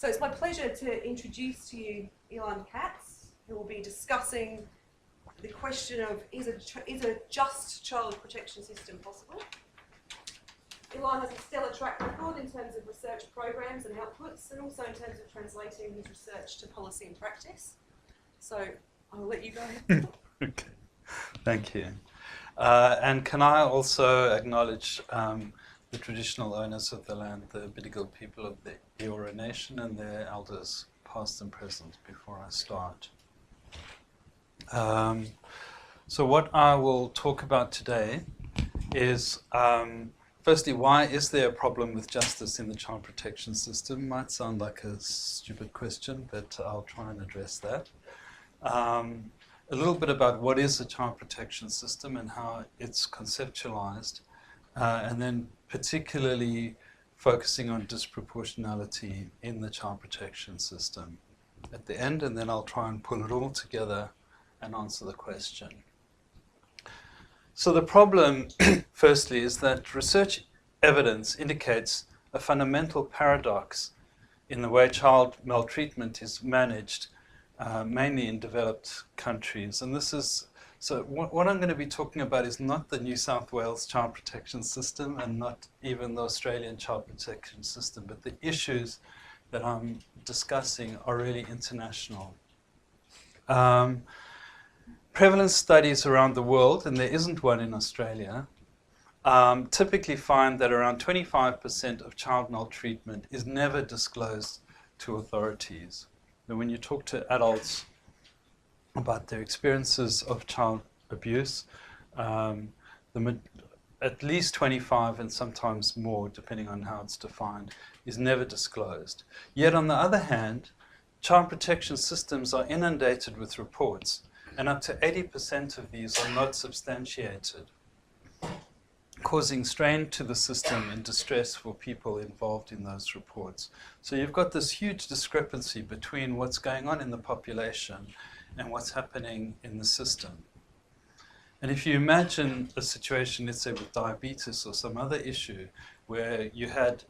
So it's my pleasure to introduce to you Ilan Katz, who will be discussing the question of is a just child protection system possible? Ilan has a stellar track record in terms of research programs and outputs, and also in terms of translating his research to policy and practice. So I'll let you go ahead. Okay, thank you. And can I also acknowledge the traditional owners of the land, the Bidigal people of the Eora Nation and their elders, past and present, before I start. So what I will talk about today is, firstly, why is there a problem with justice in the child protection system? Might sound like a stupid question, but I'll try and address that. A little bit about what is a child protection system and how it's conceptualized, and then particularly focusing on disproportionality in the child protection system at the end, and then I'll try and pull it all together and answer the question. So the problem, firstly, is that research evidence indicates a fundamental paradox in the way child maltreatment is managed, mainly in developed countries. And this is, so what I'm going to be talking about is not the New South Wales child protection system and not even the Australian child protection system, but the issues that I'm discussing are really international. Prevalence studies around the world, and there isn't one in Australia, typically find that around 25% of child maltreatment is never disclosed to authorities. And when you talk to adults about their experiences of child abuse, at least 25 and sometimes more, depending on how it's defined, is never disclosed. Yet on the other hand, child protection systems are inundated with reports, and up to 80% of these are not substantiated, causing strain to the system and distress for people involved in those reports. So you've got this huge discrepancy between what's going on in the population and what's happening in the system. And if you imagine a situation, let's say with diabetes or some other issue, where you had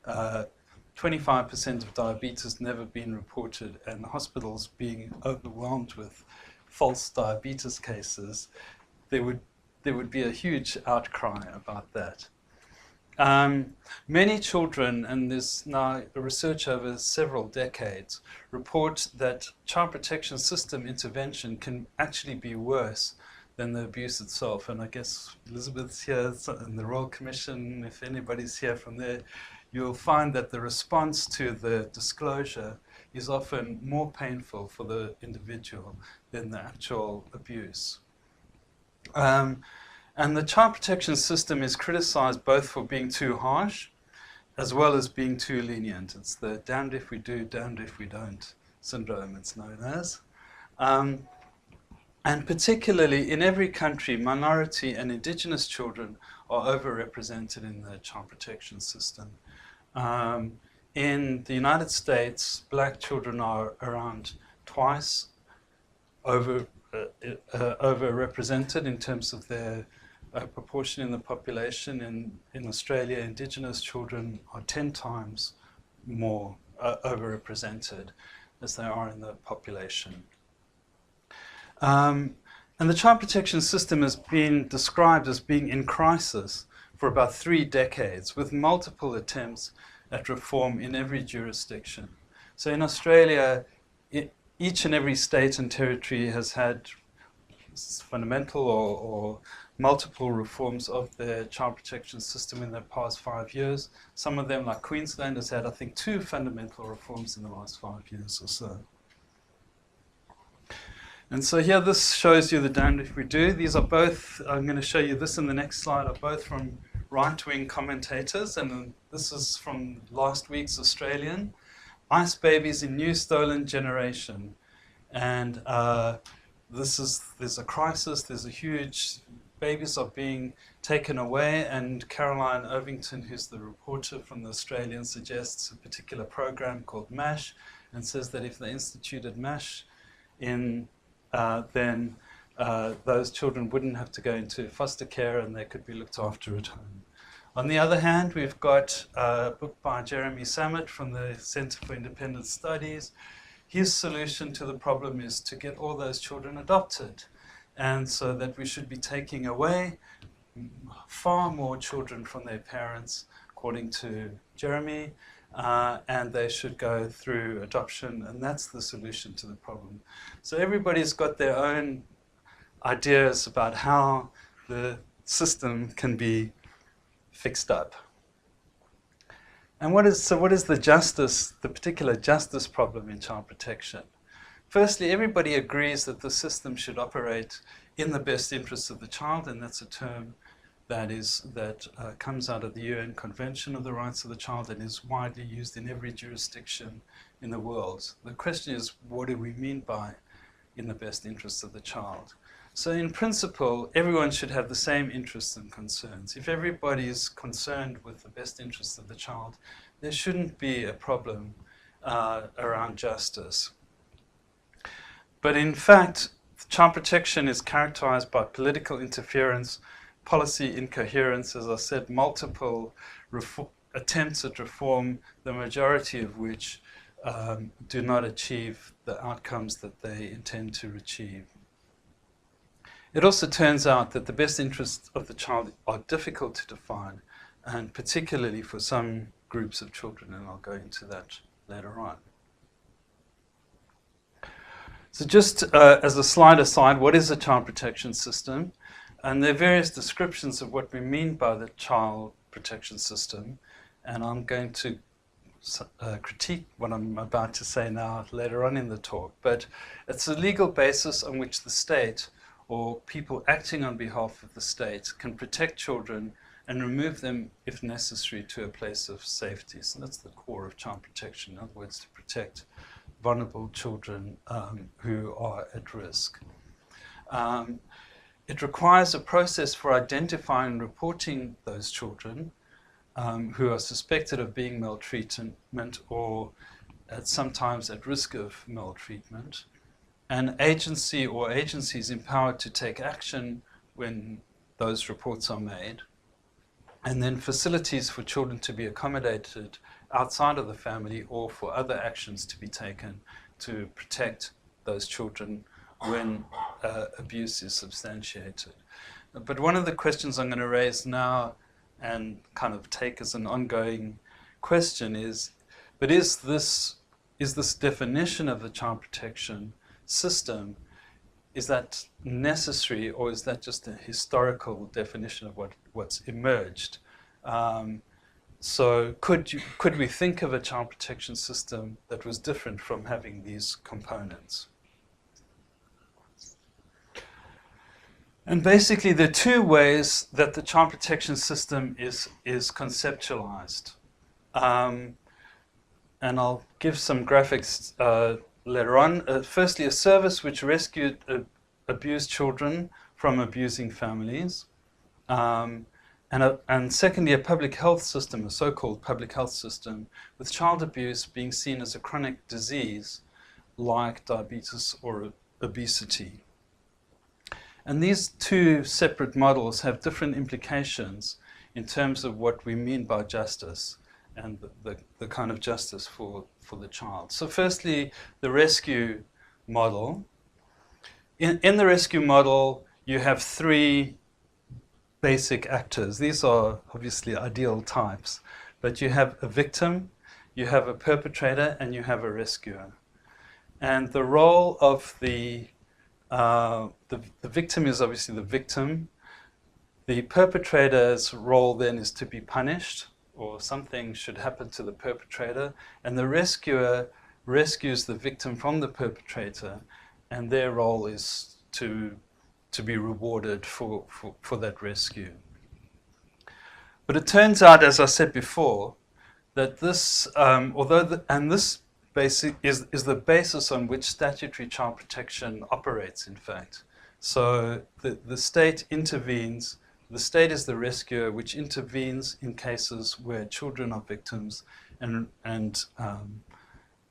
25% of diabetes never being reported and hospitals being overwhelmed with false diabetes cases, there would be a huge outcry about that. Many children, and there's now research over several decades, report that child protection system intervention can actually be worse than the abuse itself. And I guess Elizabeth's here and the Royal Commission, if anybody's here from there, you'll find that the response to the disclosure is often more painful for the individual than the actual abuse. And the child protection system is criticized both for being too harsh as well as being too lenient. It's the damned if we do, damned if we don't syndrome, it's known as. And particularly in every country, minority and Indigenous children are overrepresented in the child protection system. In the United States, black children are around twice overrepresented in terms of their proportion in the population. In Australia, Indigenous children are 10 times more overrepresented as they are in the population. And the child protection system has been described as being in crisis for about 3 decades, with multiple attempts at reform in every jurisdiction. So in Australia, each and every state and territory has had fundamental or multiple reforms of their child protection system in the past 5 years. Some of them, like Queensland, has had, I think, 2 fundamental reforms in the last 5 years or so. And so here, this shows you the damned if we do. These are both, I'm going to show you this in the next slide, are both from right-wing commentators, and this is from last week's Australian. Ice babies in new stolen generation. And there's a crisis, there's a huge, babies are being taken away, and Caroline Irvington, who's the reporter from the Australian, suggests a particular program called MASH, and says that if they instituted MASH then those children wouldn't have to go into foster care and they could be looked after at home. On the other hand, we've got a book by Jeremy Samet from the Center for Independent Studies. His solution to the problem is to get all those children adopted, and so that we should be taking away far more children from their parents, according to Jeremy, and they should go through adoption, and that's the solution to the problem. So everybody's got their own ideas about how the system can be fixed up. And what is the particular justice problem in child protection? Firstly, everybody agrees that the system should operate in the best interests of the child, and that's a term that comes out of the UN Convention of the Rights of the Child and is widely used in every jurisdiction in the world. The question is, what do we mean by in the best interests of the child? So in principle, everyone should have the same interests and concerns. If everybody is concerned with the best interests of the child, there shouldn't be a problem around justice. But in fact, child protection is characterized by political interference, policy incoherence, as I said, multiple attempts at reform, the majority of which do not achieve the outcomes that they intend to achieve. It also turns out that the best interests of the child are difficult to define, and particularly for some groups of children, and I'll go into that later on. So just as a slide aside, what is a child protection system? And there are various descriptions of what we mean by the child protection system, and I'm going to critique what I'm about to say now later on in the talk. But it's a legal basis on which the state, or people acting on behalf of the state, can protect children and remove them, if necessary, to a place of safety. So that's the core of child protection, in other words, to protect vulnerable children who are at risk. It requires a process for identifying and reporting those children who are suspected of being maltreatment or sometimes at risk of maltreatment. An agency or agencies empowered to take action when those reports are made, and then facilities for children to be accommodated outside of the family or for other actions to be taken to protect those children when abuse is substantiated. But one of the questions I'm going to raise now and kind of take as an ongoing question is this definition of the child protection system, is that necessary, or is that just a historical definition of what's emerged? So could we think of a child protection system that was different from having these components? And basically, there are two ways that the child protection system is conceptualized. And I'll give some graphics later on. Firstly, a service which rescued abused children from abusing families. And secondly, a public health system, a so-called public health system, with child abuse being seen as a chronic disease like diabetes or obesity. And these two separate models have different implications in terms of what we mean by justice and the kind of justice for the child. So firstly, the rescue model. In the rescue model, you have three basic actors. These are obviously ideal types, but you have a victim, you have a perpetrator, and you have a rescuer. And the role of the victim is obviously the victim. The perpetrator's role then is to be punished, or something should happen to the perpetrator, and the rescuer rescues the victim from the perpetrator, and their role is to be rewarded for that rescue. But it turns out, as I said before, that this, this basic is the basis on which statutory child protection operates, in fact. So the state intervenes. The state is the rescuer, which intervenes in cases where children are victims and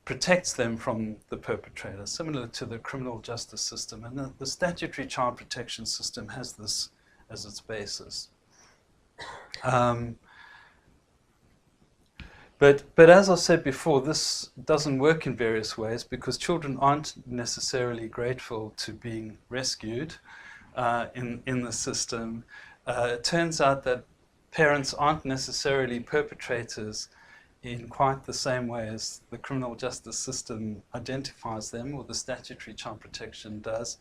protects them from the perpetrator, similar to the criminal justice system. And the statutory child protection system has this as its basis. But as I said before, this doesn't work in various ways because children aren't necessarily grateful to being rescued in the system. It turns out that parents aren't necessarily perpetrators in quite the same way as the criminal justice system identifies them, or the statutory child protection does.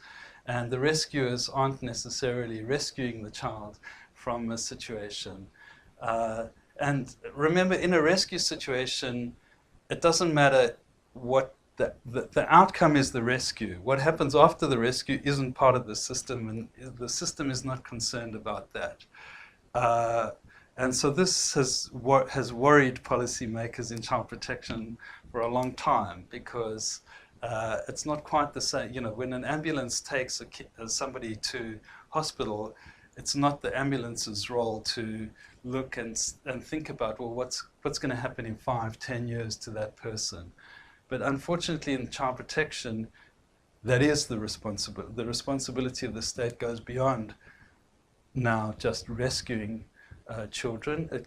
And the rescuers aren't necessarily rescuing the child from a situation. And remember, in a rescue situation, it doesn't matter what the outcome is the rescue. What happens after the rescue isn't part of the system, and the system is not concerned about that. And so this has worried policymakers in child protection for a long time, because it's not quite the same. You know, when an ambulance takes somebody to hospital, it's not the ambulance's role to look and think about, well, what's going to happen in 5-10 years to that person. But unfortunately, in child protection, that is the responsibility. The responsibility of the state goes beyond now just rescuing children.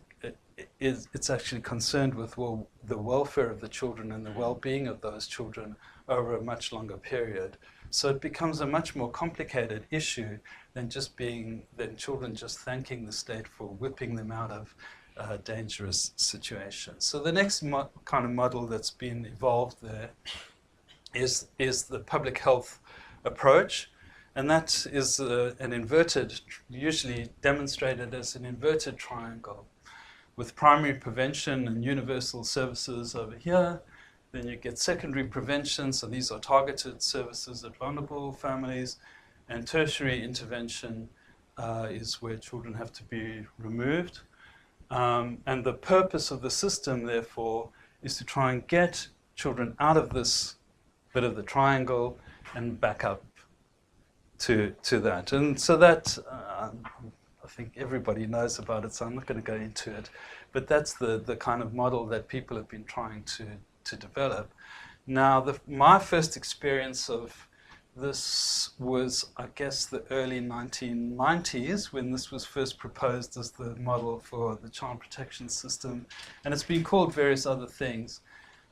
It's actually concerned with the welfare of the children and the well-being of those children over a much longer period. So it becomes a much more complicated issue than children just thanking the state for whipping them out of dangerous situations. So the next kind of model that's been evolved there is the public health approach, and that is an inverted, usually demonstrated as an inverted triangle, with primary prevention and universal services over here. Then you get secondary prevention, so these are targeted services at vulnerable families, and tertiary intervention is where children have to be removed. And the purpose of the system, therefore, is to try and get children out of this bit of the triangle and back up to that. And so that, I think everybody knows about it, so I'm not going to go into it. But that's the kind of model that people have been trying to develop. Now, my first experience of this was, I guess, the early 1990s, when this was first proposed as the model for the child protection system. And it's been called various other things.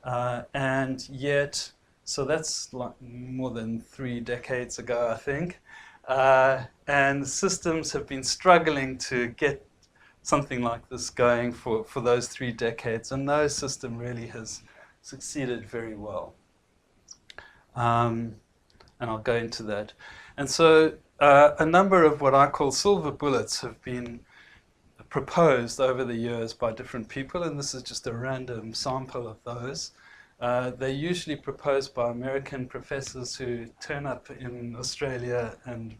And yet, so that's like more than 3 decades ago, I think. And systems have been struggling to get something like this going for those 3 decades. And no system really has succeeded very well. And I'll go into that. And so a number of what I call silver bullets have been proposed over the years by different people, and this is just a random sample of those. They're usually proposed by American professors who turn up in Australia and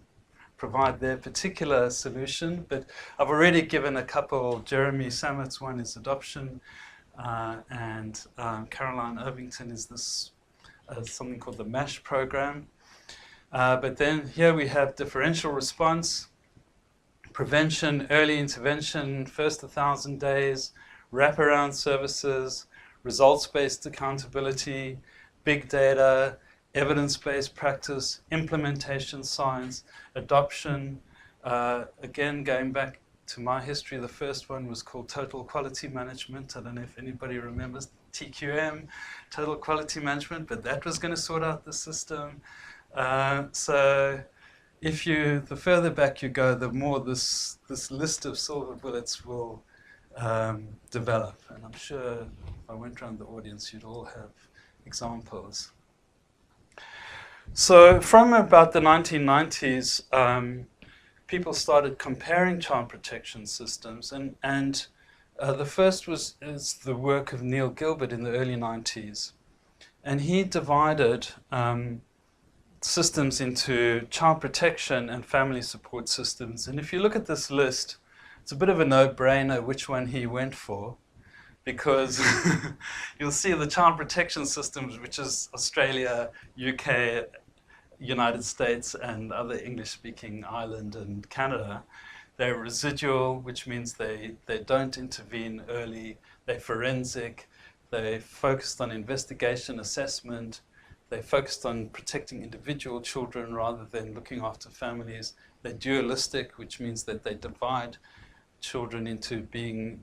provide their particular solution, but I've already given a couple. Jeremy Sammett's one is adoption, and Caroline Irvington is this something called the MASH program. But then here we have differential response, prevention, early intervention, first 1,000 days, wraparound services, results-based accountability, big data, evidence-based practice, implementation science, adoption. Again, going back to my history, the first one was called total quality management. I don't know if anybody remembers TQM, total quality management, but that was going to sort out the system. So the further back you go, the more this list of silver bullets will develop. And I'm sure if I went around the audience, you'd all have examples. So from about the 1990s, people started comparing child protection systems, and the first is the work of Neil Gilbert in the early 90s. And he divided systems into child protection and family support systems. And if you look at this list, it's a bit of a no-brainer which one he went for, because you'll see the child protection systems, which is Australia, UK, United States, and other English-speaking Ireland and Canada. They're residual, which means they don't intervene early. They're forensic. They're focused on investigation, assessment. They focused on protecting individual children rather than looking after families. They're dualistic, which means that they divide children into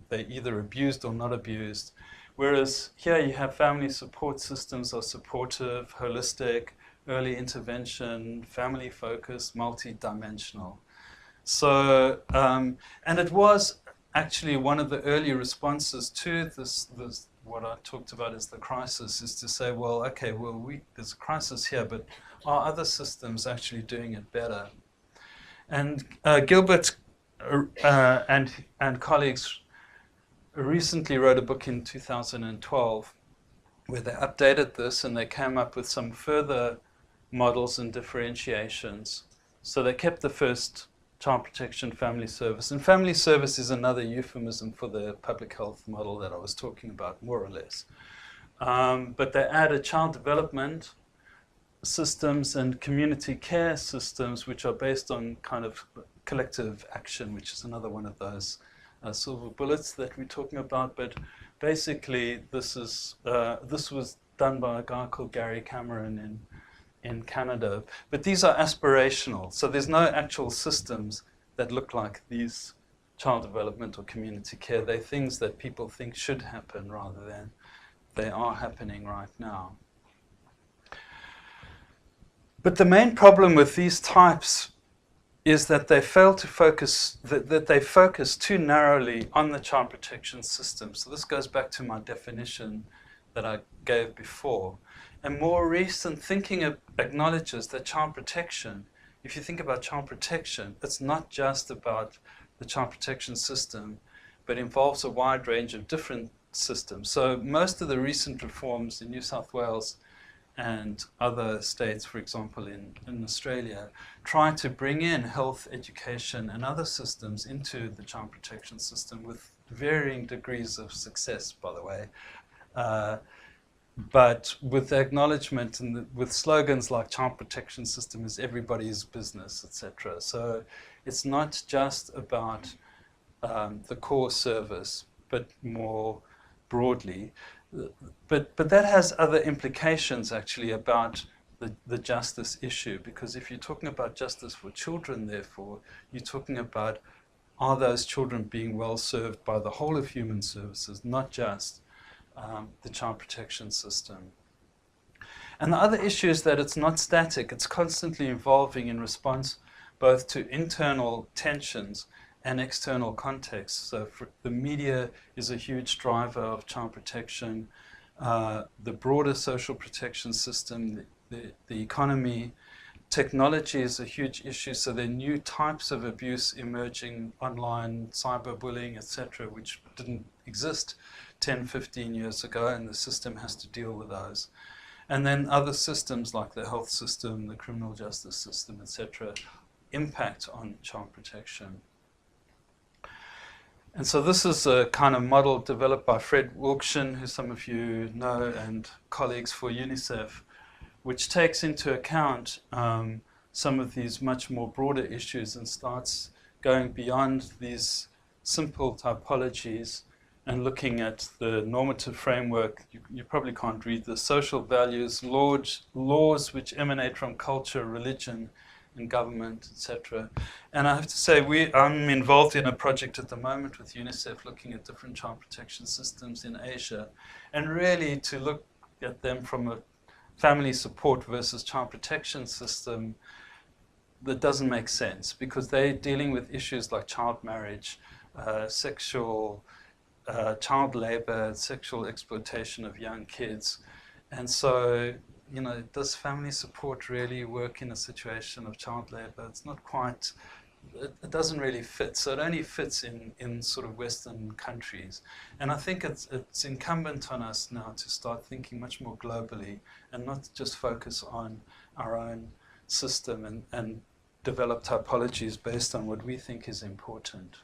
they're either abused or not abused, Whereas here you have family support systems are supportive, holistic, early intervention, family focused, multi-dimensional. So, and it was actually one of the early responses to this what I talked about as the crisis, is to say, well, okay, well, there's a crisis here, but are other systems actually doing it better? And Gilbert and colleagues recently wrote a book in 2012 where they updated this and they came up with some further models and differentiations. So they kept the first child protection family service. And family service is another euphemism for the public health model that I was talking about, more or less. But they added child development systems and community care systems, which are based on kind of collective action, which is another one of those silver bullets that we're talking about. But basically, this was done by a guy called Gary Cameron in Canada. But these are aspirational, so there's no actual systems that look like these child development or community care. They're things that people think should happen rather than they are happening right now. But the main problem with these types is that they fail to focus, that they focus too narrowly on the child protection system. So this goes back to my definition that I gave before. And more recent thinking acknowledges that child protection, if you think about child protection, it's not just about the child protection system, but involves a wide range of different systems. So most of the recent reforms in New South Wales and other states, for example, in Australia, try to bring in health, education, and other systems into the child protection system with varying degrees of success, by the way. But with the acknowledgement and with slogans like child protection system is everybody's business, etc. So it's not just about the core service, but more broadly. But that has other implications actually about the justice issue, because if you're talking about justice for children, therefore, you're talking about, are those children being well served by the whole of human services, not just the child protection system. And the other issue is that it's not static, it's constantly evolving in response both to internal tensions and external contexts. So the media is a huge driver of child protection, the broader social protection system, the economy. Technology is a huge issue, so there are new types of abuse emerging online, cyberbullying, etc., which didn't exist 10, 15 years ago, and the system has to deal with those. And then other systems like the health system, the criminal justice system, etc., impact on child protection. And so this is a kind of model developed by Fred Wilkson, who some of you know, and colleagues for UNICEF, which takes into account some of these much more broader issues and starts going beyond these simple typologies and looking at the normative framework. You probably can't read the social values, laws which emanate from culture, religion, and government, etc. And I have to say, I'm involved in a project at the moment with UNICEF looking at different child protection systems in Asia, and really to look at them from a family support versus child protection system that doesn't make sense, because they're dealing with issues like child marriage, sexual child labor, sexual exploitation of young kids. And so, you know, does family support really work in a situation of child labor? It's not quite, it doesn't really fit. So it only fits in sort of Western countries. And I think it's incumbent on us now to start thinking much more globally and not just focus on our own system and develop typologies based on what we think is important.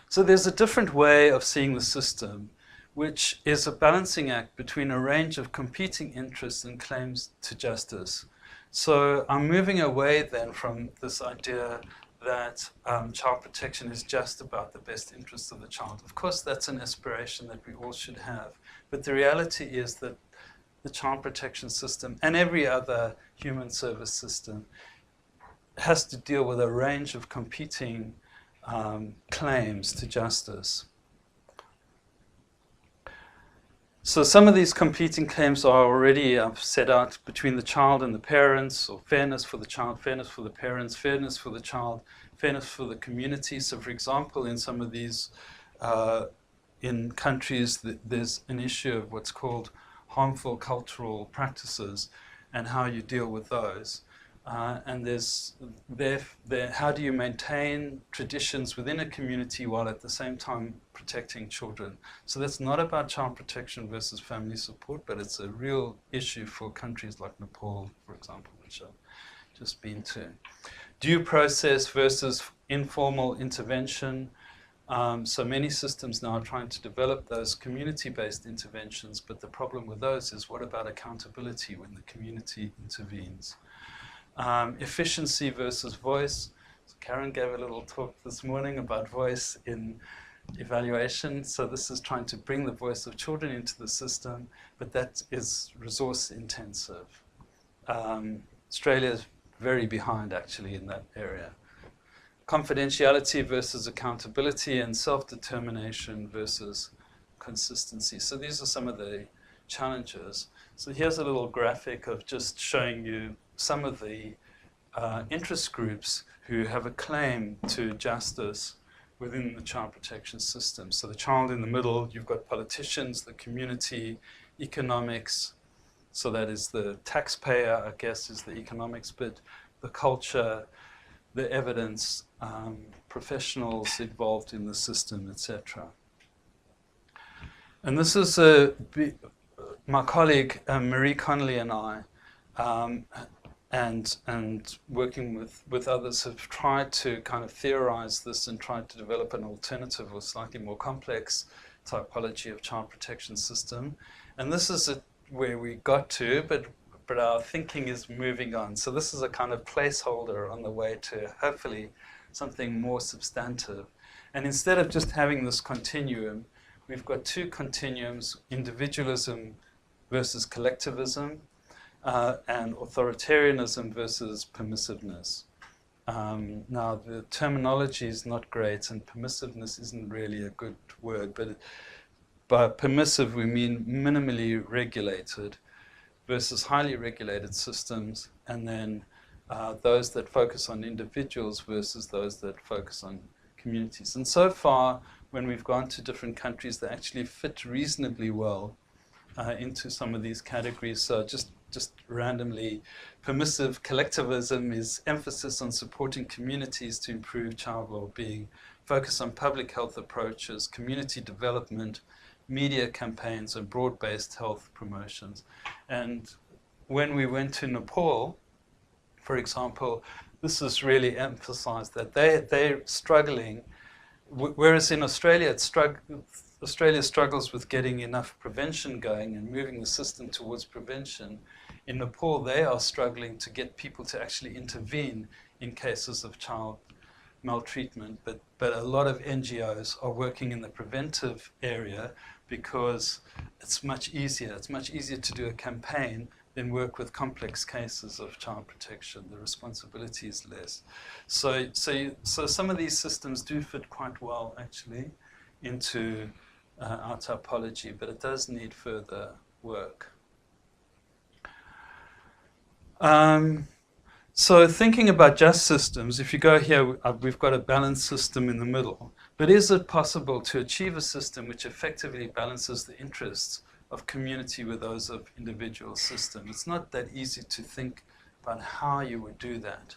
So there's a different way of seeing the system, which is a balancing act between a range of competing interests and claims to justice. So I'm moving away then from this idea that child protection is just about the best interests of the child. Of course, that's an aspiration that we all should have. But the reality is that the child protection system and every other human service system has to deal with a range of competing claims to justice. So some of these competing claims are already set out between the child and the parents, or fairness for the child, fairness for the parents, fairness for the child, fairness for the community. So for example, in some of these, in countries, there's an issue of what's called harmful cultural practices and how you deal with those. And there's how do you maintain traditions within a community while at the same time protecting children? So that's not about child protection versus family support, but it's a real issue for countries like Nepal, for example, which I've just been to. Due process versus informal intervention. So many systems now are trying to develop those community-based interventions, but the problem with those is, what about accountability when the community intervenes? Efficiency versus voice. So Karen gave a little talk this morning about voice in evaluation. So this is trying to bring the voice of children into the system, but that is resource intensive. Australia is very behind actually in that area. Confidentiality versus accountability, and self-determination versus consistency. So these are some of the challenges. So here's a little graphic of just showing you some of the interest groups who have a claim to justice within the child protection system. So the child in the middle, you've got politicians, the community, economics, so that is the taxpayer, I guess, is the economics bit, the culture, the evidence, professionals involved in the system, etc. And this is my colleague Marie Connolly and I, and working with others, have tried to kind of theorize this and tried to develop an alternative or slightly more complex typology of child protection system. And this is where we got to, but our thinking is moving on. So this is a kind of placeholder on the way to hopefully something more substantive. And instead of just having this continuum, we've got two continuums: individualism versus collectivism, and authoritarianism versus permissiveness. Now, the terminology is not great, and permissiveness isn't really a good word, but by permissive we mean minimally regulated versus highly regulated systems, and then those that focus on individuals versus those that focus on communities. And so far, when we've gone to different countries, they actually fit reasonably well into some of these categories. So just randomly, permissive collectivism is emphasis on supporting communities to improve child well-being, focus on public health approaches, community development, media campaigns, and broad-based health promotions. And when we went to Nepal, for example, this is really emphasized that they're struggling, whereas in Australia, Australia struggles with getting enough prevention going and moving the system towards prevention. In Nepal, they are struggling to get people to actually intervene in cases of child maltreatment, but a lot of NGOs are working in the preventive area because it's much easier. It's much easier to do a campaign than work with complex cases of child protection. The responsibility is less. So some of these systems do fit quite well, actually, into our typology, but it does need further work. So thinking about just systems, if you go here, we've got a balanced system in the middle. But is it possible to achieve a system which effectively balances the interests of community with those of individual system? It's not that easy to think about how you would do that.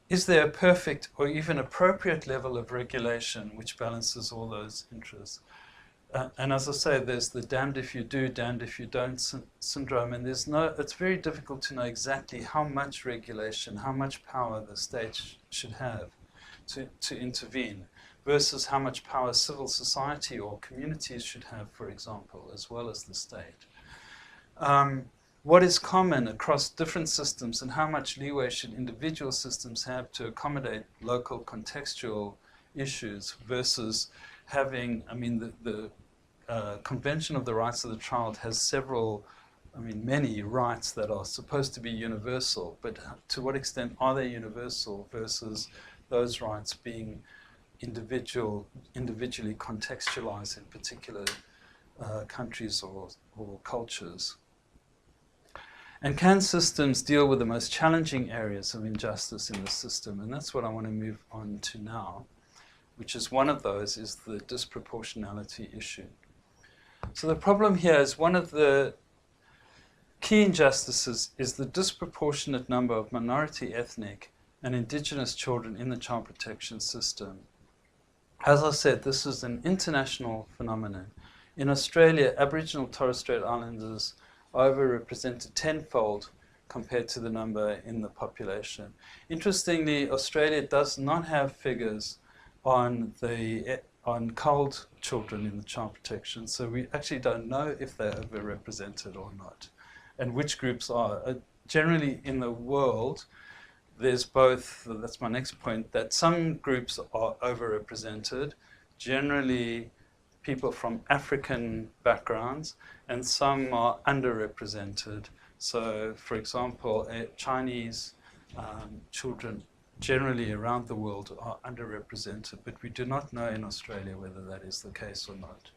Is there a perfect or even appropriate level of regulation which balances all those interests? And as I say, there's the damned if you do, damned if you don't syndrome, and it's very difficult to know exactly how much regulation, how much power the state should have to intervene, versus how much power civil society or communities should have, for example, as well as the state. What is common across different systems, and how much leeway should individual systems have to accommodate local contextual issues versus having, the Convention of the Rights of the Child has many rights that are supposed to be universal, but to what extent are they universal versus those rights being individually contextualized in particular countries or cultures. And can systems deal with the most challenging areas of injustice in the system? And that's what I want to move on to now, which is one of those is the disproportionality issue. So the problem here is one of the key injustices is the disproportionate number of minority ethnic and Indigenous children in the child protection system. As I said, this is an international phenomenon. In Australia, Aboriginal Torres Strait Islanders are overrepresented tenfold compared to the number in the population. Interestingly, Australia does not have figures on culled children in the child protection, so we actually don't know if they're overrepresented or not, and which groups are. Generally in the world, there's both, that's my next point, that some groups are overrepresented, generally people from African backgrounds, and some are underrepresented. So, for example, Chinese children generally around the world are underrepresented, but we do not know in Australia whether that is the case or not.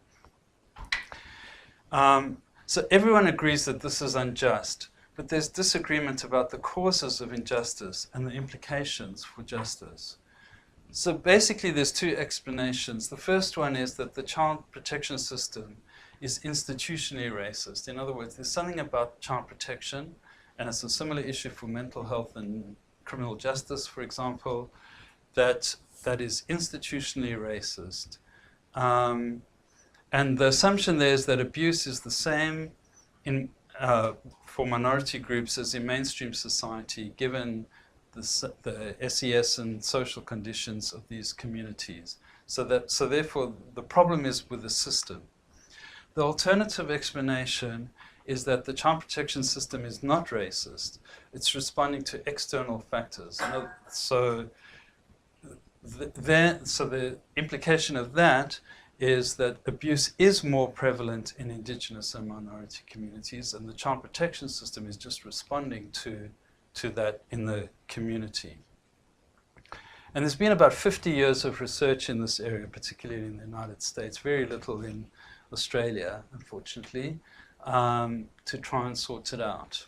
So everyone agrees that this is unjust, but there's disagreement about the causes of injustice and the implications for justice. So basically there's two explanations. The first one is that the child protection system is institutionally racist. In other words, there's something about child protection, and it's a similar issue for mental health and criminal justice, for example, that is institutionally racist. And the assumption there is that abuse is the same for minority groups as in mainstream society, given the SES and social conditions of these communities. So therefore, the problem is with the system. The alternative explanation is that the child protection system is not racist. It's responding to external factors. So the implication of that is that abuse is more prevalent in Indigenous and minority communities, and the child protection system is just responding to that in the community. And there's been about 50 years of research in this area, particularly in the United States, very little in Australia, unfortunately, to try and sort it out.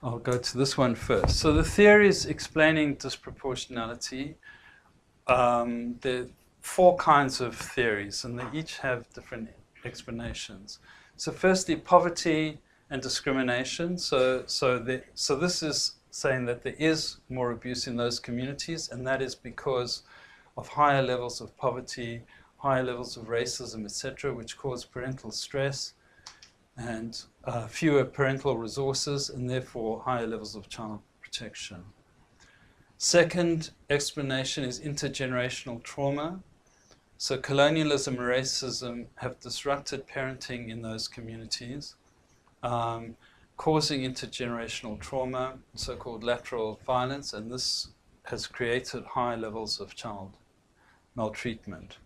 I'll go to this one first. So the theories explaining disproportionality, there are 4 kinds of theories, and they each have different explanations. So firstly, poverty and discrimination. So this is saying that there is more abuse in those communities, and that is because of higher levels of poverty, higher levels of racism, etc., which cause parental stress and fewer parental resources, and therefore higher levels of child protection. Second explanation is intergenerational trauma. So colonialism and racism have disrupted parenting in those communities, causing intergenerational trauma, so-called lateral violence, and this has created high levels of child maltreatment.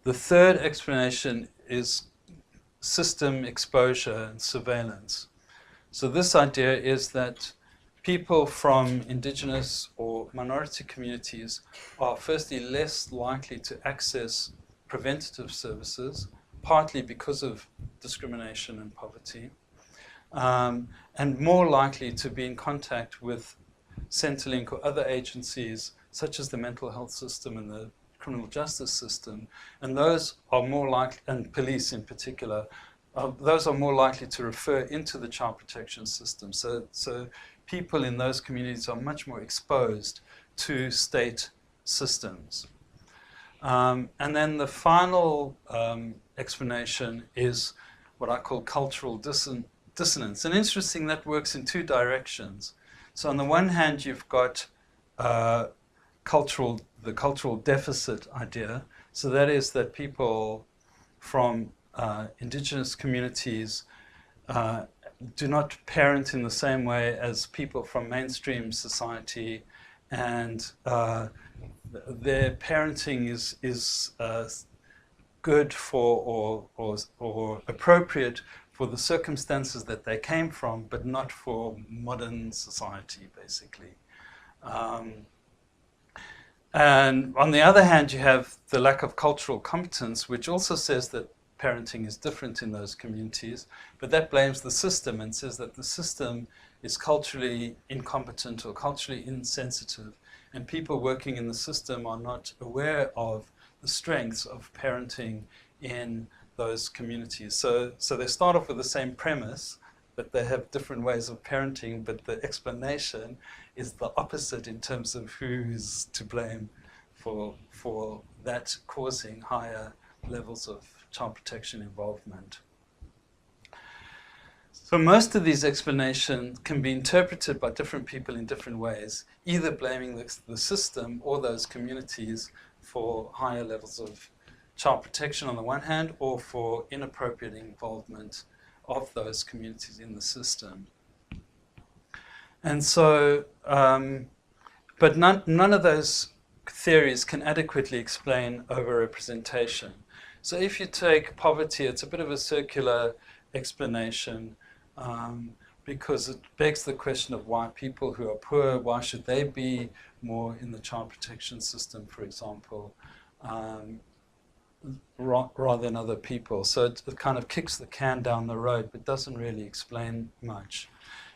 The third explanation is system exposure and surveillance. So this idea is that people from Indigenous or minority communities are firstly less likely to access preventative services, partly because of discrimination and poverty, and more likely to be in contact with Centrelink or other agencies such as the mental health system and the criminal justice system, and those are more likely, and police in particular, those are more likely to refer into the child protection system. So people in those communities are much more exposed to state systems. And then the final explanation is what I call cultural dissonance. And interesting, that works in 2 directions. So on the one hand, you've got the cultural deficit idea. So that is that people from Indigenous communities do not parent in the same way as people from mainstream society, and their parenting is good for or appropriate for the circumstances that they came from, but not for modern society, basically. And on the other hand, you have the lack of cultural competence, which also says that parenting is different in those communities, but that blames the system and says that the system is culturally incompetent or culturally insensitive, and people working in the system are not aware of the strengths of parenting in those communities. So they start off with the same premise, that they have different ways of parenting, but the explanation is the opposite in terms of who's to blame for that causing higher levels of child protection involvement. So most of these explanations can be interpreted by different people in different ways, either blaming the system or those communities for higher levels of child protection on the one hand, or for inappropriate involvement of those communities in the system. And so, but none of those theories can adequately explain overrepresentation. So if you take poverty, it's a bit of a circular explanation, because it begs the question of why people who are poor, why should they be more in the child protection system, for example, rather than other people. So it kind of kicks the can down the road, but doesn't really explain much.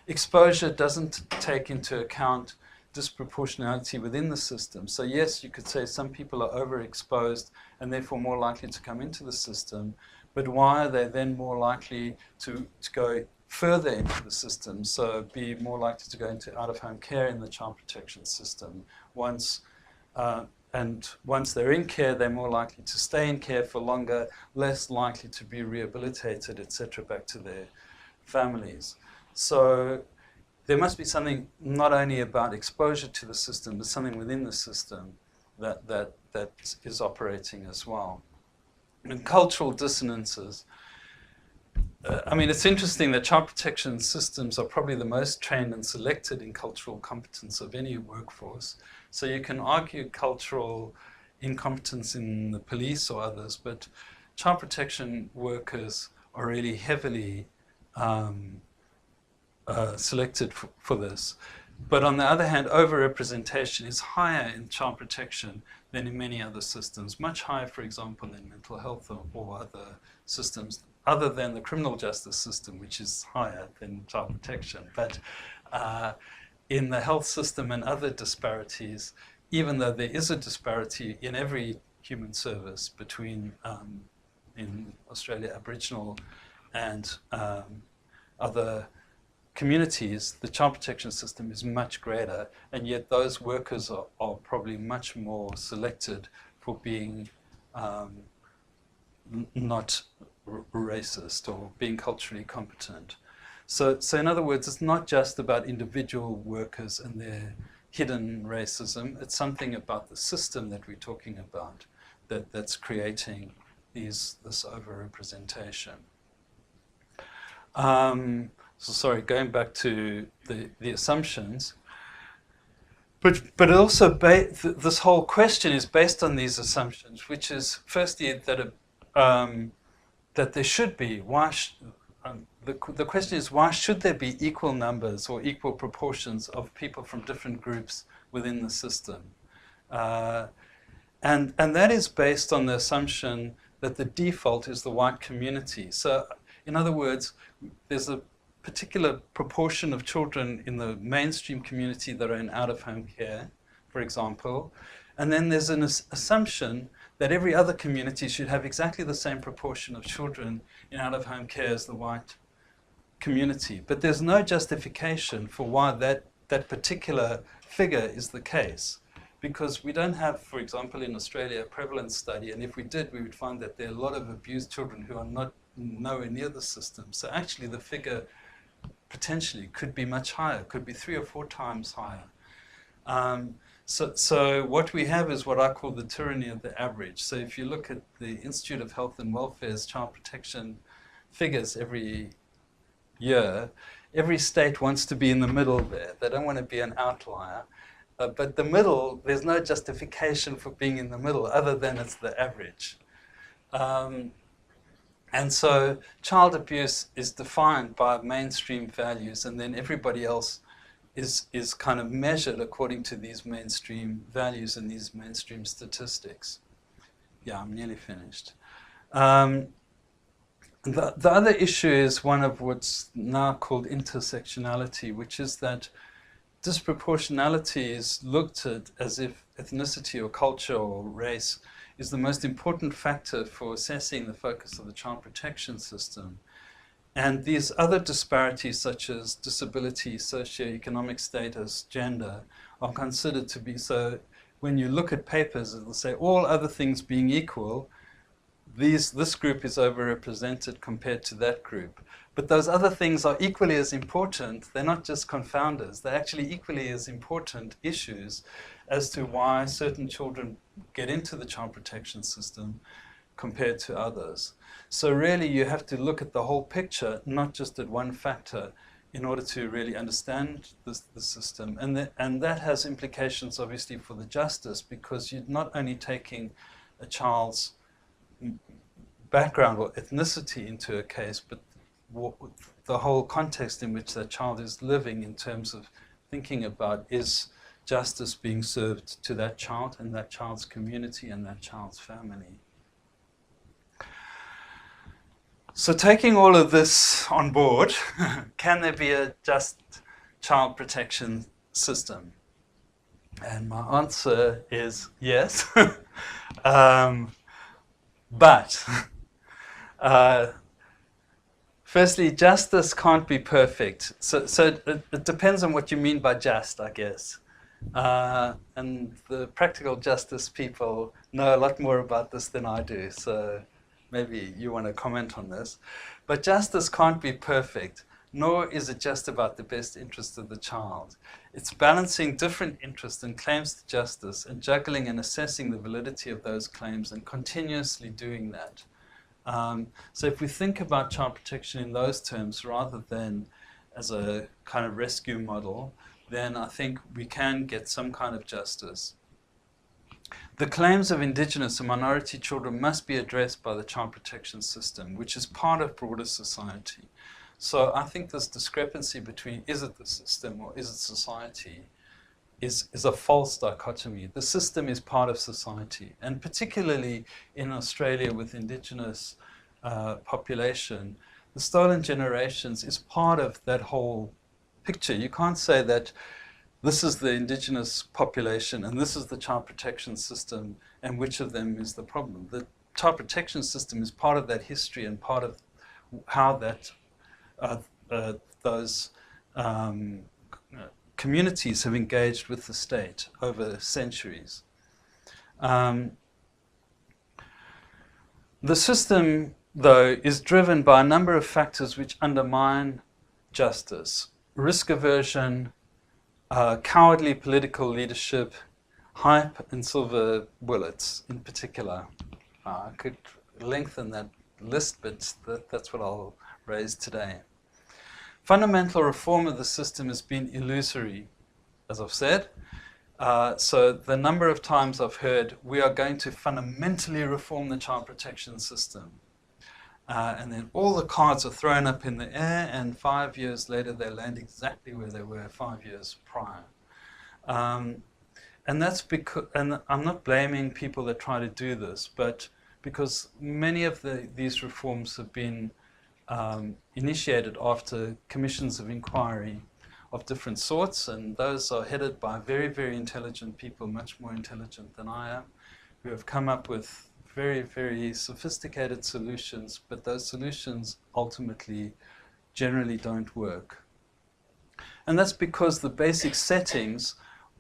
Exposure doesn't take into account disproportionality within the system. So yes, you could say some people are overexposed and therefore more likely to come into the system, but why are they then more likely to go further into the system, so be more likely to go into out-of-home care in the child protection system? And once they're in care, they're more likely to stay in care for longer, less likely to be rehabilitated, etc., back to their families. So there must be something not only about exposure to the system, but something within the system that is operating as well. And cultural dissonances. I mean, it's interesting that child protection systems are probably the most trained and selected in cultural competence of any workforce. So you can argue cultural incompetence in the police or others, but child protection workers are really heavily selected for this. But on the other hand, overrepresentation is higher in child protection than in many other systems, much higher, for example, in mental health or other systems, other than the criminal justice system, which is higher than child protection. But in the health system and other disparities, even though there is a disparity in every human service between, in Australia, Aboriginal and other communities, the child protection system is much greater, and yet those workers are probably much more selected for being not racist or being culturally competent. So in other words, it's not just about individual workers and their hidden racism. It's something about the system that we're talking about that's creating this overrepresentation. So sorry, going back to the assumptions. But also, this whole question is based on these assumptions, which is firstly that there should be. The question is, why should there be equal numbers or equal proportions of people from different groups within the system? And that is based on the assumption that the default is the white community. So in other words, there's a particular proportion of children in the mainstream community that are in out-of-home care, for example, and then there's an assumption that every other community should have exactly the same proportion of children in out-of-home care as the white community. But there's no justification for why that particular figure is the case, because we don't have, for example, in Australia, a prevalence study, and if we did, we would find that there are a lot of abused children who are nowhere near the system. So actually the figure potentially could be much higher, could be 3 or 4 times higher. So what we have is what I call the tyranny of the average. So if you look at the Institute of Health and Welfare's child protection figures every year, every state wants to be in the middle there. They don't want to be an outlier. But the middle, there's no justification for being in the middle other than it's the average. And so child abuse is defined by mainstream values, and then everybody else is kind of measured according to these mainstream values and these mainstream statistics. Yeah, I'm nearly finished. The other issue is one of what's now called intersectionality, which is that disproportionality is looked at as if ethnicity or culture or race is the most important factor for assessing the focus of the child protection system. And these other disparities, such as disability, socioeconomic status, gender, are considered to be, so when you look at papers, it will say all other things being equal, this group is overrepresented compared to that group. But those other things are equally as important. They're not just confounders. They're actually equally as important issues as to why certain children get into the child protection system compared to others. So really you have to look at the whole picture, not just at one factor, in order to really understand the system. And that has implications obviously for the justice, because you're not only taking a child's background or ethnicity into a case, but the whole context in which that child is living, in terms of thinking about, is justice being served to that child and that child's community and that child's family. So taking all of this on board, can there be a just child protection system? And my answer is yes. But firstly, justice can't be perfect. So it depends on what you mean by just, I guess. And the practical justice people know a lot more about this than I do. So maybe you want to comment on this. But justice can't be perfect, nor is it just about the best interest of the child. It's balancing different interests and claims to justice and juggling and assessing the validity of those claims and continuously doing that. So if we think about child protection in those terms rather than as a kind of rescue model, then I think we can get some kind of justice. The claims of Indigenous and minority children must be addressed by the child protection system, which is part of broader society. So I think this discrepancy between is it the system or is it society is a false dichotomy. The system is part of society, and particularly in Australia with Indigenous population, the stolen generations is part of that whole picture. You can't say that this is the Indigenous population and this is the child protection system and which of them is the problem. The child protection system is part of that history and part of how that those communities have engaged with the state over centuries. The system, though, is driven by a number of factors which undermine justice: risk aversion, cowardly political leadership, hype, and silver bullets in particular. I could lengthen that list, but that's what I'll raise today. Fundamental reform of the system has been illusory, as I've said. So the number of times I've heard, we are going to fundamentally reform the child protection system. And then all the cards are thrown up in the air, and 5 years later they land exactly where they were 5 years prior. And that's because, and I'm not blaming people that try to do this, but because many of these reforms have been initiated after commissions of inquiry of different sorts, and those are headed by very, very intelligent people, much more intelligent than I am, who have come up with very, very sophisticated solutions, but those solutions ultimately generally don't work. And that's because the basic settings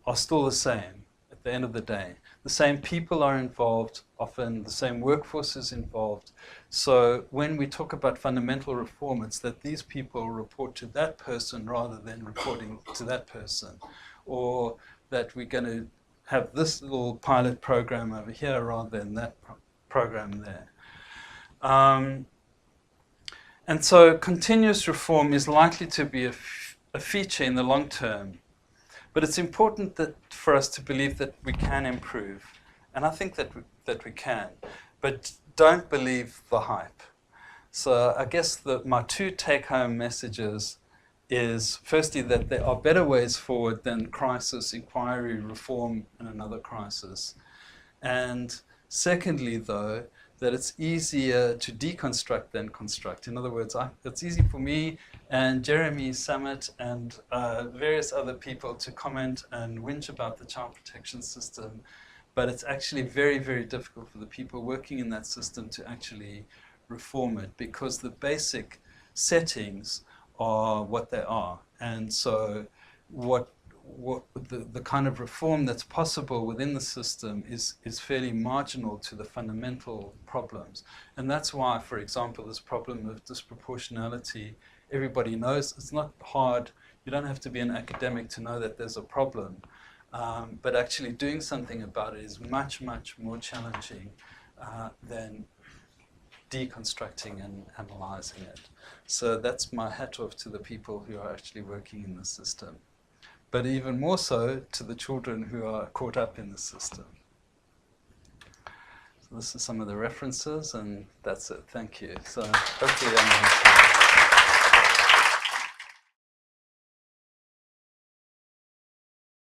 are still the same at the end of the day. The same people are involved, often the same workforce is involved. So when we talk about fundamental reform, it's that these people report to that person rather than reporting to that person, or that we're going to have this little pilot program over here rather than that program there. And so continuous reform is likely to be a feature in the long term. But it's important that for us to believe that we can improve. And I think that we can. But don't believe the hype. So I guess my two take-home messages is firstly that there are better ways forward than crisis, inquiry, reform, and another crisis. And secondly, though, that it's easier to deconstruct than construct. In other words, it's easy for me and Jeremy Summit and various other people to comment and whinge about the child protection system, but it's actually very, very difficult for the people working in that system to actually reform it, because the basic settings are what they are. And so what the kind of reform that's possible within the system is fairly marginal to the fundamental problems. And that's why, for example, this problem of disproportionality, everybody knows it's not hard. You don't have to be an academic to know that there's a problem. But actually doing something about it is much, much more challenging than deconstructing and analyzing it. So that's my hat off to the people who are actually working in the system, but even more so to the children who are caught up in the system. So this is some of the references, and that's it. Thank you. So hopefully